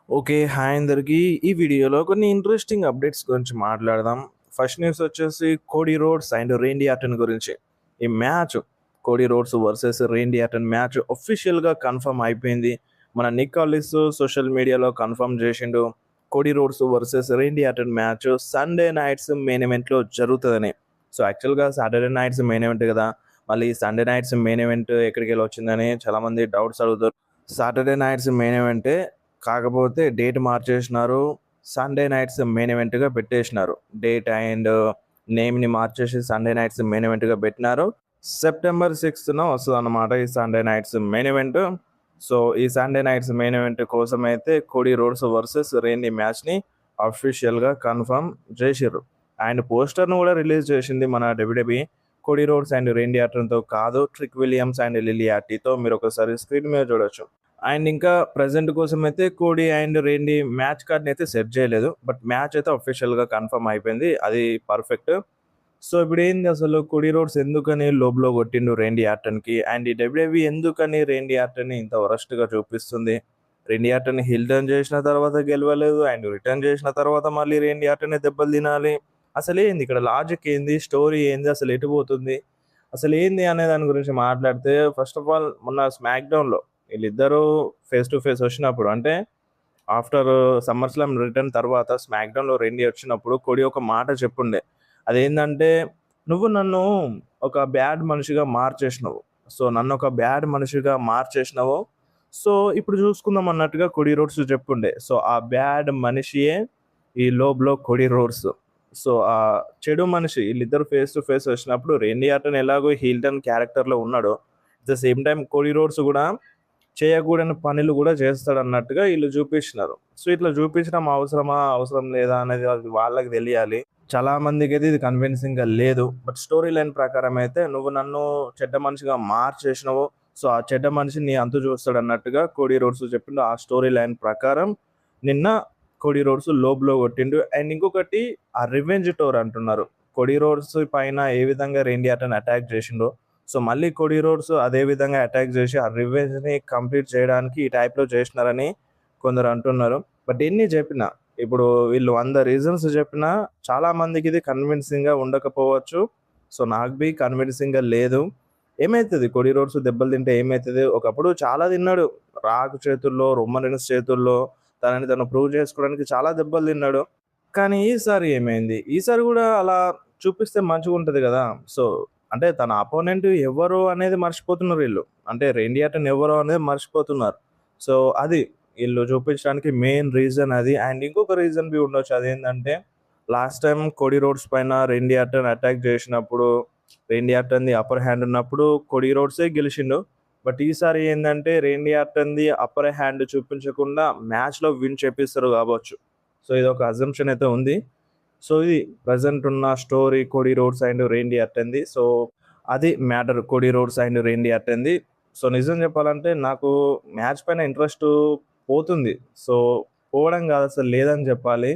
Okay. Hi అందరికి. ఈ వీడియోలో కొన్ని ఇంట్రెస్టింగ్ అప్డేట్స్ గురించి మాట్లాడదాం. ఫస్ట్ న్యూస్ వచ్చేసి Cody Rhodes and Randy Orton గురించి. ఈ match Cody Rhodes versus Randy Orton match అఫీషియల్‌గా కన్ఫర్మ్ అయిపోయింది. మన నిక్ కాలిస్ సోషల్ మీడియాలో కన్ఫర్మ్ చేసిండు. Cody Rhodes versus Randy Orton match Sunday nights main ఈవెంట్‌లో జరుగుతదని. సో, యాక్చువల్‌గా సాటర్‌డే నైట్స్ మెయిన్ ఈవెంట్ కదా! మళ్ళీ సండే నైట్స్ మెయిన్ ఈవెంట్ ఎక్కడికెళ్ళి వచ్చిందని చాలామంది డౌట్స్ అడుగుతారు. సాటర్‌డే నైట్స్ మెయిన్ ఈవెంటే. కాకపోతే డేట్ మార్చేసినారు. సండే నైట్స్ మెయిన్ ఈవెంట్‌గా పెట్టేసినారు. డేట్ అండ్ నేమ్‌ని మార్చేసి సండే నైట్స్ మెయిన్ ఈవెంట్‌గా పెట్టినారు. సెప్టెంబర్ 6న వస్తదన్నమాట ఈ Sunday nights main event. So, ఈ సండే నైట్స్ మెయిన్ ఈవెంట్ కోసమైతే కోడీ రోడ్స్ వర్సెస్ రేండీ మ్యాచ్‌ని అఫీషియల్‌గా కన్ఫర్మ్ చేసిర్రు. అండ్ పోస్టర్‌ను కూడా రిలీజ్ చేసింది మన డబ్ల్యూడబ్ల్యూఈ. కోడీ రోడ్స్ అండ్ రేండీ ఆర్టన్‌తో కాదు, ట్రిక్ విలియమ్స్ అండ్ లిల్లీ ఆర్టీతో మీరొకసారి స్క్రీన్ మీద చూడొచ్చు. అండ్ ఇంకా ప్రెజెంట్ కోసమైతే కోడీ అండ్ రేండీ మ్యాచ్ కార్డ్‌ని అయితే సెట్ చేయలేదు. బట్ మ్యాచ్ అయితే అఫీషియల్‌గా కన్ఫర్మ్ అయిపోయింది. అది పర్ఫెక్ట్. సో, ఇప్పుడేంది అసలు కోడీ రోడ్స్ ఎందుకని లో బ్లో కొట్టిండు రేండీ ఆర్టన్‌కి? అండ్ ఈ డబ్ల్యూడబ్ల్యూఈ ఎందుకని రేండీ ఆర్టన్‌ని ఇంత వరస్ట్‌గా చూపిస్తుంది? రేండీ ఆర్టన్ హీల్ టర్న్ చేసిన తర్వాత గెలవలేదు. అండ్ రిటర్న్ చేసిన తర్వాత మళ్ళీ రేండీ ఆర్టనే దెబ్బలు తినాలి. అసలేంది ఇక్కడ లాజిక్ ఏంది? స్టోరీ ఏంది? అసలు ఎటు పోతుంది? అసలేంది అనే దాని గురించి మాట్లాడితే ఫస్ట్ ఆఫ్ ఆల్ మొన్న స్మాక్ డౌన్‌లో వీళ్ళిద్దరూ ఫేస్ టు ఫేస్ వచ్చినప్పుడు అంటే ఆఫ్టర్ సమ్మర్ స్లామ్ రిటర్న్ తర్వాత స్మాక్ డౌన్‌లో రెండీ వచ్చినప్పుడు కోడి ఒక మాట చెప్పుండే. అదేందంటే, "నువ్వు నన్ను ఒక బ్యాడ్ మనిషిగా మార్చేసినావు. సో, నన్నొక బ్యాడ్ మనిషిగా మార్చేసినావు. సో, ఇప్పుడు చూసుకుందాం" అన్నట్టుగా కోడీ రోడ్స్ చెప్పుండే. సో, ఆ బ్యాడ్ మనిషియే ఈ లో బ్లో కోడీ రోడ్స్. సో, ఆ చెడు మనిషి ఈళ్ళిద్దరు ఫేస్ టు ఫేస్ వచ్చినప్పుడు రేండీ ఆర్టన్ ఎలాగో హీల్ టర్న్ క్యారెక్టర్‌లో ఉన్నాడో, at the same time Cody roads గూడా చేయకూడని పనులు గూడా చేస్తాడన్నట్టుగా ఈళ్ళు చూపిచ్చినారు. సో, ఇట్లా చూపించడం అవసరమా? అవసరం లేదా? అనేది అది వాళ్ళకి తెలియాలి. చాలా మందికైతే ఇది కన్విన్సింగ్‌గా లేదు. బట్ స్టోరీ లైన్ ప్రకారం అయితే నువ్వు నన్ను చెడ్డ మనిషిగా మార్చేసినావు. సో, ఆ చెడ్డ మనిషి నీ అంతు చూస్తాడన్నట్టుగా కోడీ రోడ్స్ చెప్పిండు. ఆ స్టోరీ లైన్ ప్రకారం నిన్న కోడీ రోడ్స్ లో బ్లో కొట్టిండు. అండ్ ఇంకొకటి ఆ రివెంజ్ టూర్ అంటున్నారు. కోడీ రోడ్స్ పైన ఏ విధంగా రేండీ ఆర్టన్ అటాక్ చేసిండో, సో, మళ్ళీ కోడీ రోడ్స్ అదే విధంగా అటాక్ చేసి ఆ రివెంజ్‌ని కంప్లీట్ చేయడానికి ఈ టైప్‌లో చేసినారని కొందరు అంటున్నారు. బట్ ఎన్ని చెప్పినా, ఇప్పుడు వీళ్ళు 100 రీజన్స్ చెప్పినా చాలా మందికి ఇది కన్విన్సింగ్‌గా ఉండకపోవచ్చు. సో, నాకు బి కన్విన్సింగ్‌గా లేదు. ఏమైతది కోడీ రోడ్స్ దెబ్బలు తింటే ఏమైతది? ఒకప్పుడు చాలా తిన్నాడు. రాక్ చేతుల్లో, రోమన్ రీన్స్ చేతుల్లో తనని తను ప్రూవ్ చేసుకోవడానికి చాలా దెబ్బలు తిన్నాడు. కానీ ఈసారి ఏమైంది? ఈసారి గూడా అలా చూపిస్తే మంచిగుంటది గదా! సో, అంటే తన అపోనెంట్ ఎవరు అనేది మర్చిపోతున్నారు ఈళ్ళు. అంటే రేండీ ఆర్టన్ ఎవరో అనేది మర్చిపోతున్నారు. సో, అది ఈళ్ళు చూపించడానికి మెయిన్ రీజన్ అది. అండ్ ఇంకొక రీజన్ బి ఉండొచ్చు. అదేంటంటే లాస్ట్ టైమ్ కోడీ రోడ్స్ పైన రేండీ ఆర్టన్ అటాక్ చేసినప్పుడు, రేండీ ఆర్టన్‌ది అప్పర్ హ్యాండ్ ఉన్నప్పుడు కోడీ రోడ్సే గెలిచిండు. బట్ ఈసారి ఏందంటే రేండీ ఆర్టన్‌ది అప్పర్ హ్యాండ్ చూపించకుండా మ్యాచ్‌లో విన్ చేపిస్తారు గావచ్చు. సో, ఇదొక అజంప్షన్ అయితే ఉంది. సో, ఇది ప్రెజెంట్ ఉన్న story Cody Rhodes and Randy ఆర్టన్‌ది. సో, అది matter Cody Rhodes and Randy ఆర్టన్‌ది. సో, నిజం చెప్పాలంటే నాకు మ్యాచ్ పైన ఇంట్రెస్టు పోతుంది. సో, పోవడం కాదు అసలు లేదని చెప్పాలి.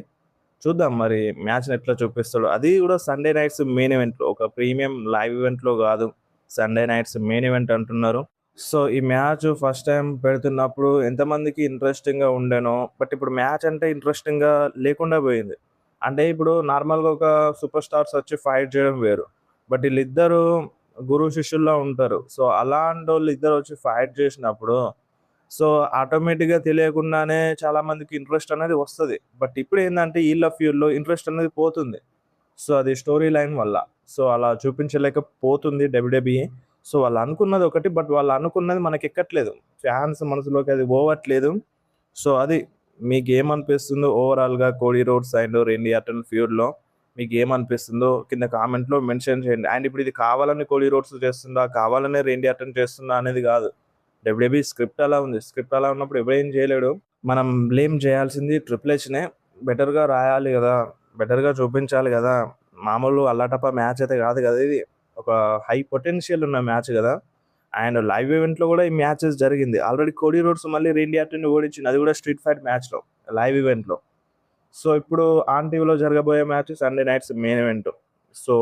చూద్దాం మరి మ్యాచ్‌ని ఎట్లా చూపిస్తాడో. అది కూడా సండే నైట్స్ మెయిన్ ఈవెంట్‌లో. ఒక ప్రీమియం లైవ్ ఈవెంట్‌లో కాదు. సండే నైట్స్ మెయిన్ ఈవెంట్ అంటున్నారు. సో, ఈ మ్యాచ్ ఫస్ట్ టైమ్ పెడుతున్నప్పుడు ఎంతమందికి ఇంట్రెస్టింగ్‌గా ఉండెనో, బట్ ఇప్పుడు మ్యాచ్ అంటే ఇంట్రెస్టింగ్‌గా లేకుండా పోయింది. అంటే ఇప్పుడు నార్మల్‌గా ఒక సూపర్ స్టార్స్ వచ్చి ఫైట్ చేయడం వేరు. బట్ ఈళ్ళిద్దరూ గురు శిష్యుల్లా ఉంటారు. సో, అలాంటోళ్ళు ఇద్దరొచ్చి ఫైట్ చేసినప్పుడు, సో, ఆటోమేటిక్‌గా తెలియకుండానే చాలా మందికి ఇంట్రెస్ట్ అనేది వస్తది. బట్ ఇప్పుడేందంటే ఈళ్ళ ఫ్యూడ్‌లో ఇంట్రెస్ట్ అనేది పోతుంది. సో, అది స్టోరీ లైన్ వల్ల. సో, అలా చూపించలేకపోతుంది డబ్ల్యూడబ్ల్యూఈ. సో, వాళ్ళనుకున్నది ఒకటి. బట్ వాళ్ళనుకున్నది మనకెక్కట్లేదు. ఫ్యాన్స్ మనసులోకి అది పోవట్లేదు. సో, అది మీకేమనిపిస్తుందో ఓవరాల్‌గా Cody Rhodes and Randy Orton ఫ్యూడ్‌లో మీకేమనిపిస్తుందో కింద కామెంట్‌లో మెన్షన్ చేయండి. అండ్ ఇప్పుడు ఇది కావాలని కోడీ రోడ్స్ చేస్తుందా? కావాలనే రేండీ ఆర్టన్ చేస్తుందా? అనేది గాదు. డబ్ల్యూడబ్ల్యూఈ స్క్రిప్ట్ అలా ఉంది. స్క్రిప్ట్ అలా ఉన్నప్పుడు ఎవరేం చేయలేడు. మనం బ్లేమ్ చేయాల్సింది ట్రిపుల్ హెచ్‌నే. బెటర్‌గా రాయాలి గదా! బెటర్‌గా చూపించాలి గదా! మామూలు అల్లాటప్ప మ్యాచ్ అయితే గాదు గదా ఇది. ఒక హై పొటెన్షియల్ ఉన్న మ్యాచ్ గదా! అండ్ లైవ్ ఈవెంట్‌లో గూడా ఈ మ్యాచెస్ జరిగింది. ఆల్రెడీ కోడీ రోడ్స్ మళ్ళీ రేండీ ఆర్టన్‌ని ఓడించిండు. అది గూడా స్ట్రీట్ ఫైట్ మ్యాచ్‌లో లైవ్ ఈవెంట్‌లో. సో, ఇప్పుడు ఆన్ టీవీలో జరగబోయే match Sunday nights main event. So,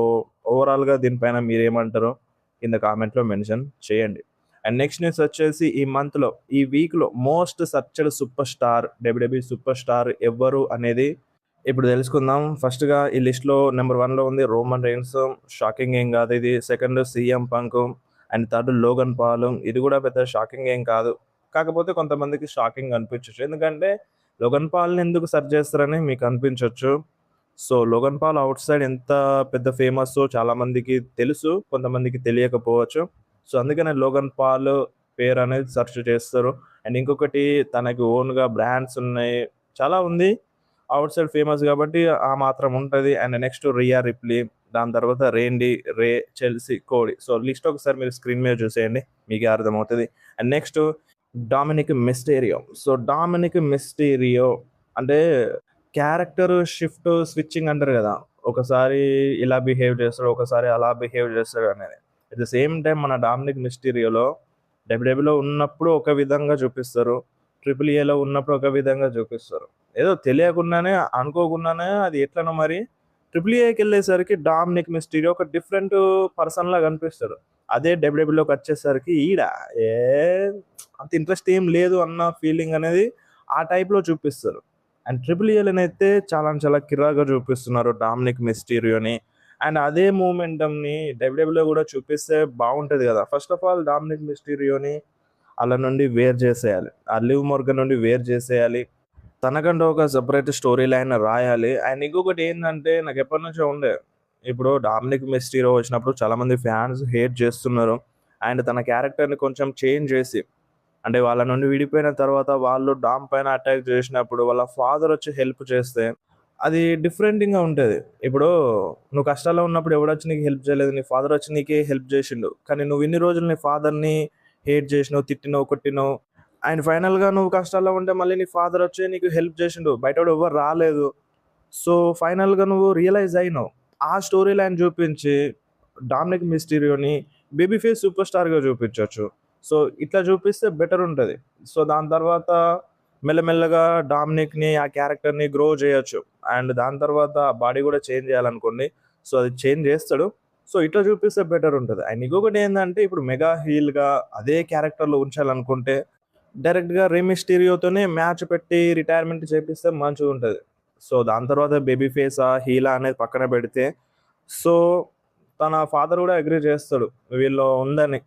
ఓవరాల్‌గా దీనిపైన మీరేమంటారో కింద కామెంట్‌లో మెన్షన్ చేయండి. అండ్ నెక్స్ట్ న్యూస్ వచ్చేసి ఈ వీక్లో most searched super star WWE super star ఎవరు అనేది ఇప్పుడు తెలుసుకుందాం. ఫస్ట్గా ఈ లిస్ట్లో నెంబర్ 1లో ఉంది రోమన్ రైన్స్. షాకింగ్ ఏం కాదు ఇది. Second CM Punk. And third Logan Paul. ఇది కూడా పెద్ద షాకింగ్ ఏం కాదు, కాకపోతే కొంతమందికి షాకింగ్ అనిపించవచ్చు. ఎందుకంటే లోగన్ పాల్ని ఎందుకు సెర్చ్ చేస్తారని మీకు అనిపించవచ్చు. So Logan Paul outside ఎంత పెద్ద ఫేమస్ చాలా మందికి తెలుసు, కొంతమందికి తెలియకపోవచ్చు. సో అందుకనే లోగన్ పాల్ పేరు అనేది సెర్చ్ చేస్తారు. అండ్ ఇంకొకటి తనకి ఓన్గా బ్రాండ్స్ ఉన్నాయి, చాలా ఉంది. అవుట్ సైడ్ ఫేమస్ కాబట్టి ఆ మాత్రం ఉంటుంది. అండ్ నెక్స్ట్ రియా రిప్లీ, దాని తర్వాత Rey Chelsea, Cody. So list ఒకసారి మీరు స్క్రీన్ మీద చూసేయండి, మీకే అర్థమవుతుంది. And next Dominik Mysterio. So Dominik Mysterio అంటే క్యారెక్టర్ షిఫ్ట్ స్విచ్చింగ్ అంటారు కదా, ఒకసారి ఇలా బిహేవ్ చేస్తాడు, ఒకసారి అలా బిహేవ్ చేస్తాడు అనేది. అట్ ద సేమ్ టైం మన డామినిక్ మిస్టీరియోలో డబ్ల్యూడబ్ల్యూలో ఉన్నప్పుడు ఒక విధంగా చూపిస్తారు, ట్రిపుల్ ఏలో ఉన్నప్పుడు ఒక విధంగా చూపిస్తారు. ఏదో తెలియకుండానే అనుకోకుండానే అది ఎట్లనో మరి ట్రిపుల్ ఏకి వెళ్ళేసరికి డామినిక్ మిస్టీరియో ఒక డిఫరెంట్ పర్సన్ లాగా కనిపిస్తాడు. అదే డబ్ల్యూడబ్ల్యూలోకి వచ్చేసరికి ఏ అంత ఇంట్రెస్ట్ ఏం లేదు అన్న ఫీలింగ్ అనేది ఆ టైప్లో చూపిస్తారు. అండ్ ట్రిపుల్ ఏలోనైతే చాలా కిరాగా చూపిస్తున్నారు డామినిక్ మిస్టీరియోని. అండ్ అదే మూమెంటంని డబ్ల్యూడబ్ల్యూలో కూడా చూపిస్తే బాగుంటుంది కదా. ఫస్ట్ ఆఫ్ ఆల్ డామినిక్ మిస్టీరియోని అలా నుండి వేరు చేసేయాలి, ఆ లివ్ మోర్గన్ నుండి వేరు చేసేయాలి, తనకంటే ఒక సెపరేట్ స్టోరీ లైన్ రాయాలి. అండ్ ఇంకొకటి ఏంటంటే నాకు ఎప్పటి నుంచో ఉండే, ఇప్పుడు డామినిక్ మిస్టీరియో వచ్చినప్పుడు చాలామంది ఫ్యాన్స్ హేట్ చేస్తున్నారు. అండ్ తన క్యారెక్టర్ని కొంచెం చేంజ్ చేసి, అంటే వాళ్ళ నుండి విడిపోయిన తర్వాత వాళ్ళు డామ్ పైన అటాక్ చేసినప్పుడు వాళ్ళ ఫాదర్ వచ్చి హెల్ప్ చేస్తే అది డిఫరెంట్గా ఉంటుంది. ఇప్పుడు నువ్వు కష్టాల్లో ఉన్నప్పుడు ఎవడొచ్చి నీకు హెల్ప్ చేయలేదు, నీ ఫాదర్ వచ్చి నీకే హెల్ప్ చేసిండు. కానీ నువ్వు ఇన్ని రోజులు నీ ఫాదర్ని హేట్ చేసినావు, తిట్టినావు, కొట్టినావు. అండ్ ఫైనల్గా నువ్వు కష్టాల్లో ఉంటే మళ్ళీ నీ ఫాదర్ వచ్చి నీకు హెల్ప్ చేసిండు, బయట ఎవరు రాలేదు. సో ఫైనల్గా నువ్వు రియలైజ్ అయినావు. ఆ స్టోరీ లైన్ చూపించి డామినిక్ మిస్టీరియోని బేబీ ఫేస్ సూపర్ స్టార్గా చూపించవచ్చు. సో ఇట్లా చూపిస్తే బెటర్ ఉంటుంది. సో దాని తర్వాత మెల్లమెల్లగా డామినిక్ని ఆ క్యారెక్టర్ని గ్రో చేయొచ్చు. అండ్ దాని తర్వాత బాడీ కూడా చేంజ్ చేయాలనుకోండి, సో అది చేంజ్ చేస్తాడు. సో ఇట్లా చూపిస్తే బెటర్ ఉంటుంది. అండ్ ఇంకొకటి ఏంటంటే ఇప్పుడు మెగా హీల్గా అదే క్యారెక్టర్లో ఉంచాలనుకుంటే డైరెక్ట్గా రేమిస్టీరియోతోనే మ్యాచ్ పెట్టి రిటైర్మెంట్ చేపిస్తే మంచిగా ఉంటుంది. సో దాని తర్వాత బేబీ ఫేసా హీలా అనేది పక్కన పెడితే, సో తన ఫాదర్ కూడా అగ్రీ చేస్తాడు వీళ్ళు ఉందని,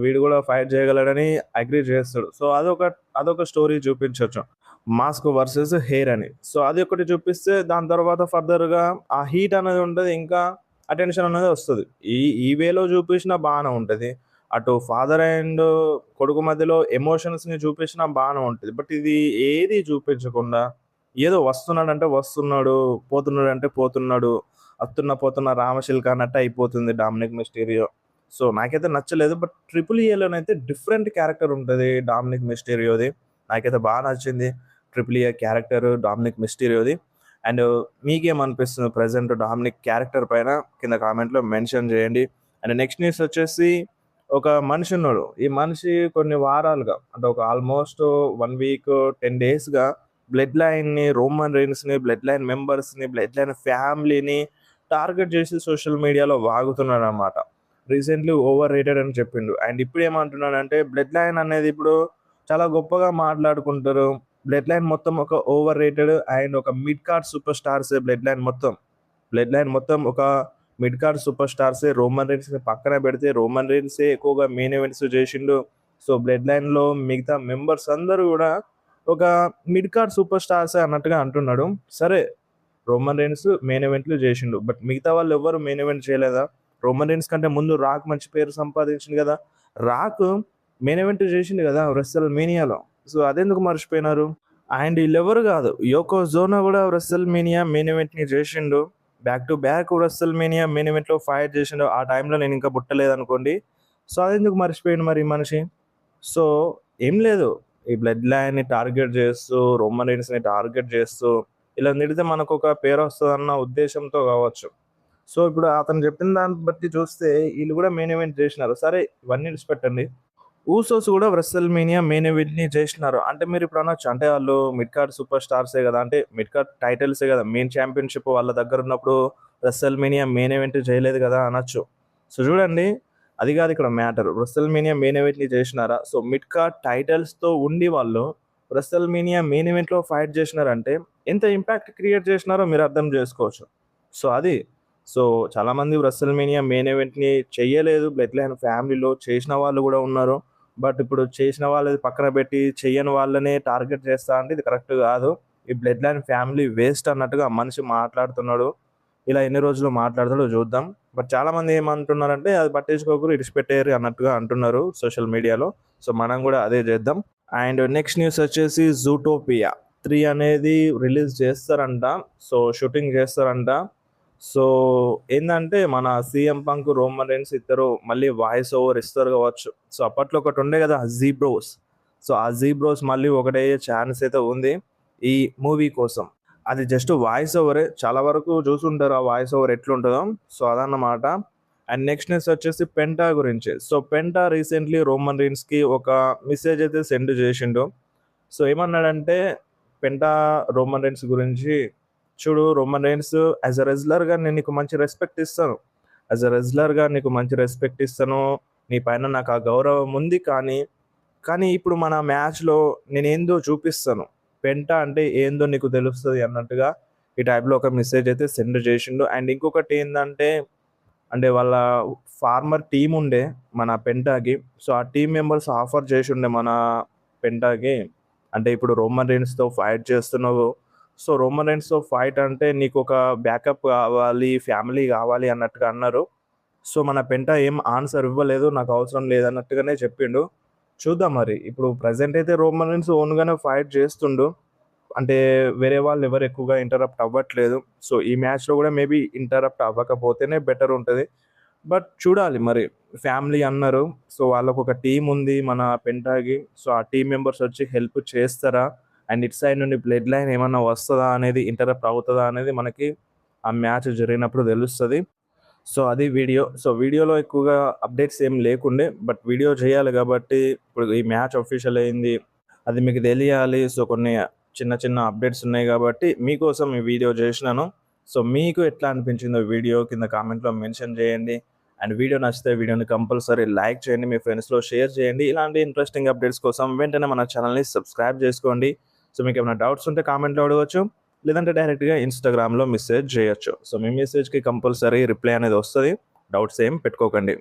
వీడు కూడా ఫైట్ చేయగలడని అగ్రీ చేస్తాడు. సో అదొక స్టోరీ చూపించవచ్చు, మాస్క్ వర్సెస్ హెయిర్ అని. సో అది ఒకటి చూపిస్తే దాని తర్వాత ఫర్దర్గా ఆ హీట్ అనేది ఉంటుంది, ఇంకా అటెన్షన్ అనేది వస్తుంది. ఈ వేలో చూపించినా బాగానే ఉంటుంది. అటు ఫాదర్ అండ్ కొడుకు మధ్యలో ఎమోషన్స్ని చూపించినా బాగానే ఉంటుంది. బట్ ఇది ఏది చూపించకుండా ఏదో వస్తున్నాడంటే వస్తున్నాడు, పోతున్నాడంటే పోతున్నాడు, పోతున్న రామశిల్క అన్నట్టు అయిపోతుంది డామినిక్ మిస్టీరియో. సో నాకైతే నచ్చలేదు. బట్ ట్రిపుల్ ఏలోనైతే డిఫరెంట్ క్యారెక్టర్ ఉంటుంది డామినిక్ మిస్టీరియోది, నాకైతే బాగా నచ్చింది ట్రిపుల్ ఏ క్యారెక్టర్ డామినిక్ మిస్టీరియోది. అండ్ మీకేమనిపిస్తుంది ప్రజెంట్ డామినిక్ క్యారెక్టర్ పైన కింద కామెంట్లో మెన్షన్ చేయండి. అండ్ నెక్స్ట్ న్యూస్ వచ్చేసి ఒక మనిషి ఉన్నాడు. ఈ మనిషి కొన్ని వారాలుగా, అంటే ఒక ఆల్మోస్ట్ 1 వీక్ 10 డేస్గా బ్లడ్ లైన్ని, రోమన్ రైన్స్ని, బ్లడ్ లైన్ మెంబర్స్ని, బ్లడ్ లైన్ ఫ్యామిలీని టార్గెట్ చేసి సోషల్ మీడియాలో వాగుతున్నాడు అనమాట. రీసెంట్లీ ఓవర్ రేటెడ్ అని చెప్పిండు. అండ్ ఇప్పుడు ఏమంటున్నాడంటే బ్లడ్ లైన్ అనేది ఇప్పుడు చాలా గొప్పగా మాట్లాడుకుంటారు, బ్లడ్ లైన్ మొత్తం ఒక ఓవర్ రేటెడ్ అండ్ ఒక mid card super stars. Blood line మొత్తం ఒక మిడ్ కార్డ్ సూపర్ స్టార్సే. రోమన్ రైన్స్ని పక్కన పెడితే రోమన్ రైన్సే ఎక్కువగా మెయిన్ ఈవెంట్స్ చేసిండు. సో బ్లడ్ లైన్లో మిగతా మెంబర్స్ అందరూ కూడా ఒక మిడ్ కార్డ్ సూపర్ స్టార్సే అన్నట్టుగా అంటున్నాడు. సరే, రోమన్ రైన్స్ మెయిన్ ఈవెంట్లు చేసిండు, బట్ మిగతా వాళ్ళు ఎవరు మెయిన్ ఈవెంట్ చేయలేదా? రోమన్ రైన్స్ కంటే ముందు రాక్ మంచి పేరు సంపాదించింది కదా, రాక్ మెయిన్ ఈవెంట్ చేసిండు కదా రెస్సల్ మేనియాలో. సో అదెందుకు మర్చిపోయినారు? అండ్ వీళ్ళెవరు కాదు, యోకోజోనా కూడా రెస్సల్ మేనియా మెయిన్ ఈవెంట్ని చేసిండు, back to back WrestleMania main ఈవెంట్లో ఫైట్ చేసిండు. ఆ టైంలో నేను ఇంకా పుట్టలేదనుకోండి. సో అదెందుకు మర్చిపోయింది మరి ఈ మనిషి? సో ఏం లేదు, ఈ బ్లడ్ లైన్ని టార్గెట్ చేస్తూ, రోమన్ రైన్స్ని టార్గెట్ చేస్తూ ఇలా నిడితే మనకు ఒక పేరు వస్తుందన్న ఉద్దేశంతో కావచ్చు. సో ఇప్పుడు అతను చెప్పిన దాన్ని బట్టి చూస్తే వీళ్ళు కూడా మెయిన్ ఈవెంట్ చేసినారు. సరే, ఇవన్నీ విడిచిపెట్టండి. ఊసోస్ కూడా రెస్సల్ మేనియా మెయిన్ ఈవెంట్ని చేసినారు. అంటే మీరు ఇప్పుడు అనొచ్చు, అంటే వాళ్ళు మిడ్ కార్డ్ సూపర్ స్టార్సే కదా, అంటే మిడ్ కార్డ్ టైటిల్సే కదా, మెయిన్ ఛాంపియన్షిప్ వాళ్ళ దగ్గర ఉన్నప్పుడు రెస్సల్ మేనియా మెయిన్ ఈవెంట్ చేయలేదు కదా అనొచ్చు. సో చూడండి, అది కాదు ఇక్కడ మ్యాటర్. రెసల్‌మేనియా మెయిన్ ఈవెంట్‌ని చేసినారా? సో, మిడ్ కార్డ్ టైటిల్స్‌తో ఉండి వాళ్ళు రెసల్‌మేనియా మెయిన్ ఈవెంట్‌లో ఫైట్ చేసినారంటే ఎంత ఇంపాక్ట్ క్రియేట్ చేసినారో మీరు అర్థం చేసుకోవచ్చు. సో, అది. సో, చాలామంది రెసల్‌మేనియా మెయిన్ ఈవెంట్‌ని చెయ్యలేదు. బ్లడ్ లైన్ ఫ్యామిలీలో చేసిన వాళ్ళు కూడా ఉన్నారు. బట్ ఇప్పుడు చేసిన వాళ్ళది పక్కన పెట్టి చెయ్యని వాళ్ళనే టార్గెట్ చేస్తా అంటే ఇది కరెక్ట్ కాదు. ఈ బ్లడ్ లైన్ ఫ్యామిలీ వేస్ట్ అన్నట్టుగా ఆ మనిషి మాట్లాడుతున్నాడు. ఇలా ఎన్ని రోజులు మాట్లాడతాడో చూద్దాం. బట్ చాలామంది ఏమంటున్నారంటే అది పట్టించుకోకుర్రి ఇడిచిపెట్టేయర్రి అన్నట్టుగా అంటున్నారు సోషల్ మీడియాలో. సో, మనం కూడా అదే చేద్దాం. అండ్ నెక్స్ట్ న్యూస్ వచ్చేసి 'జూటోపియా 3' అనేది రిలీజ్ చేస్తారంట. సో, షూటింగ్ చేస్తారంట. సో, ఏందంటే మన 'సీఎం పంక్', 'రోమన్ రైన్స్' ఇద్దరు మళ్ళీ వాయిస్ ఓవర్ ఇస్తారు కావచ్చు. సో, అప్పట్లో ఒకటి ఉండే కదా 'జీబ్రోస్'. సో, ఆ 'జీబ్రోస్' మళ్ళీ ఒకటయ్యే ఛాన్స్ అయితే ఉంది ఈ మూవీ కోసం. అది జస్ట్ వాయిస్ ఓవరే. చాలా వరకు చూసుంటారు ఆ వాయిస్ ఓవర్ ఎట్లుంటదో. సో, అదన్నమాట. అండ్ నెక్స్ట్ న్యూస్ వచ్చేసి 'పెంటా' గురించి. సో, 'పెంటా' రీసెంట్‌లీ 'రోమన్ రీన్స్‌కి' ఒక మెసేజ్ అయితే సెండ్ చేసిండు. సో, ఏమన్నాడంటే 'పెంటా' 'రోమన్ రీన్స్' గురించి, "చూడు రోమన్ రీన్స్, యాస్ ఎ రెజ్లర్‌గా నేను నీకు మంచి రెస్పెక్ట్ ఇస్తాను. యాస్ ఎ రెజ్లర్‌గా నీకు మంచి రెస్పెక్ట్ ఇస్తాను. నీ పైన నాకు ఆ గౌరవం ఉంది. కానీ ఇప్పుడు మన మ్యాచ్‌లో నేనేందో చూపిస్తాను. పెంటా అంటే ఏందో నీకు తెలుస్తది" అన్నట్టుగా ఈ టైప్‌లో ఒక మెసేజ్ అయితే సెండ్ చేసిండు. అండ్ ఇంకొకటి ఏందంటే, అంటే వాళ్ళ ఫార్మర్ టీమ్ ఉండే మన పెంటాకి. సో, ఆ టీమ్ మెంబర్స్ ఆఫర్ చేసుండే మన పెంటాకి. అంటే ఇప్పుడు రోమన్ రీన్స్‌తో ఫైట్ చేస్తున్నావు. సో, రోమన్ రీన్స్‌తో ఫైట్ అంటే నీకొక బ్యాకప్ కావాలి, ఫ్యామిలీ కావాలి అన్నట్టుగా అన్నారు. సో, మన పెంటా ఏం ఆన్సర్ ఇవ్వలేదు. నాకు అవసరం లేదన్నట్టుగానే చెప్పిండు. చూద్దాం మరి. ఇప్పుడు ప్రెజెంట్ అయితే రోమన్ రీన్స్ ఓన్‌గానే ఫైట్ చేస్తుండు. అంటే వేరే వాళ్ళు ఎవరు ఎక్కువగా ఇంటరప్ట్ అవ్వట్లేదు. సో, ఈ మ్యాచ్‌లో కూడా మేబీ ఇంటరప్ట్ అవ్వకపోతేనే బెటర్ ఉంటది. బట్ చూడాలి మరి. ఫ్యామిలీ అన్నారు. సో, వాళ్ళకొక టీమ్ ఉంది మన పెంటాకి. సో, ఆ టీమ్ మెంబర్స్ వచ్చి హెల్ప్ చేస్తారా? అండ్ ఇటు సైడ్ నుండి బ్లడ్ లైన్ ఏమన్నా వస్తదా అనేది, ఇంటరప్ట్ అవుతదా అనేది మనకి ఆ మ్యాచ్ జరిగినప్పుడు తెలుస్తది. సో, అది వీడియో. సో, వీడియోలో ఎక్కువగా అప్డేట్స్ ఏం లేకుండే. బట్ వీడియో చేయాలి కాబట్టి ఇప్పుడు ఈ మ్యాచ్ అఫీషియల్ అయింది. అది మీకు తెలియాలి. సో, కొన్ని చిన్న చిన్న అప్డేట్స్ ఉన్నాయి కాబట్టి మీకోసం ఈ వీడియో చేసినాను. సో, మీకు ఎట్లా అనిపించిందో వీడియో కింద కామెంట్‌లో మెన్షన్ చేయండి. అండ్ వీడియో నచ్చితే వీడియోని కంపల్సరీ లైక్ చేయండి. మీ ఫ్రెండ్స్‌లో షేర్ చేయండి. ఇలాంటి ఇంట్రెస్టింగ్ అప్డేట్స్ కోసం వెంటనే మన ఛానల్‌ని సబ్స్క్రైబ్ చేసుకోండి. సో, మీకేమైనా డౌట్స్ ఉంటే కామెంట్‌లో అడగొచ్చు. లేదంటే డైరెక్ట్‌గా ఇన్‌స్టాగ్రామ్‌లో మెసేజ్ చేయొచ్చు. సో, మీ మెసేజ్‌కి కంపల్సరీ రిప్లై అనేది వస్తది. డౌట్స్ ఏం పెట్టుకోకండి.